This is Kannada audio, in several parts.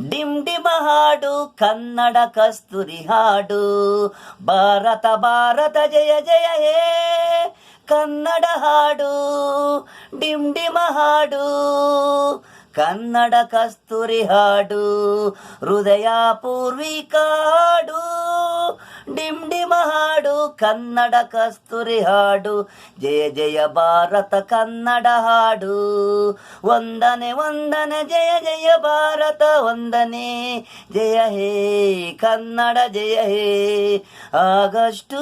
ಡಿಮ್ ಡಿಮ ಹಾಡು ಕನ್ನಡ ಕಸ್ತೂರಿ ಹಾಡು. ಭಾರತ ಭಾರತ ಜಯ ಜಯ ಹೇ ಕನ್ನಡ ಹಾಡು. ಡಿಮ್ ಡಿಮ ಹಾಡು ಕನ್ನಡ ಕಸ್ತೂರಿ ಹಾಡು. ಹೃದಯ ಪೂರ್ವಿಕ ಹಾಡು. ಡಿಮ್ ಡಿಮ ಹಾಡು ಕನ್ನಡ ಕಸ್ತೂರಿ ಹಾಡು. ಜಯ ಜಯ ಭಾರತ ಕನ್ನಡ ಹಾಡು. ವಂದನೆ ವಂದನೆ ಜಯ ಜಯ ಭಾರತ ವಂದನೆ. ಜಯ ಹೇ ಕನ್ನಡ ಜಯ ಹೇ. ಆಗಸ್ಟು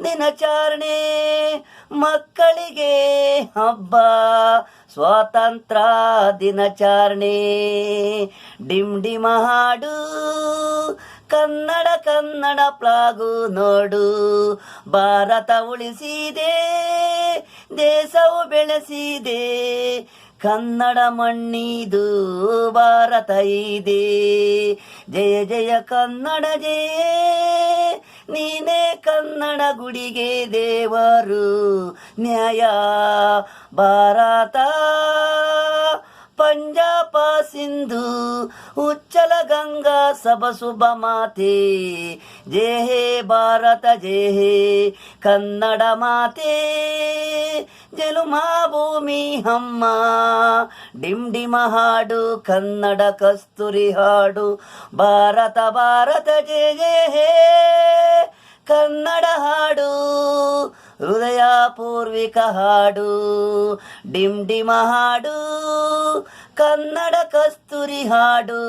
ದಿನಾಚರಣೆ ಮಕ್ಕಳಿಗೆ ಹಬ್ಬ. ಸ್ವಾತಂತ್ರ್ಯ ದಿನಾಚರಣೆ. ಡಿಮ್ ಡಿಮ ಹಾಡು ಕನ್ನಡ ಕನ್ನಡ ಪ್ಲಾಗು ನೋಡು. ಭಾರತ ಉಳಿಸಿದೆ ದೇಶವು ಬೆಳೆಸಿದೆ. ಕನ್ನಡ ಮಣ್ಣಿದು ಭಾರತ ಇದೆ. ಜಯ ಜಯ ಕನ್ನಡ ಜಯ. ನೀನೇ ಕನ್ನಡ ಗುಡಿಗೆ ದೇವರು. ನ್ಯಾಯ ಭಾರತ ಪಂಜಾಬ ಸಿಂಧು ಉಚ್ಚಲ ಗಂಗಾ ಸಬಸುಬ ಮಾತೆ. ಜಯ ಹೇ ಭಾರತ ಜಯ ಹೇ ಕನ್ನಡ ಮಾತೆ. ಜನುಮ ಭೂಮಿ ಅಮ್ಮ. ಡಿಮ್ ಡಿಮ ಹಾಡು ಕನ್ನಡ ಕಸ್ತೂರಿ ಹಾಡು. ಭಾರತ ಭಾರತ ಜಯ ಜಯ ಹೇ ಕನ್ನಡ ಹಾಡು. ಹೃದಯ ಪೂರ್ವಿಕ ಹಾಡು. ಡಿಮ್ ಡಿಮ ಹಾಡು ಕನ್ನಡ ಕಸ್ತೂರಿ ಹಾಡು.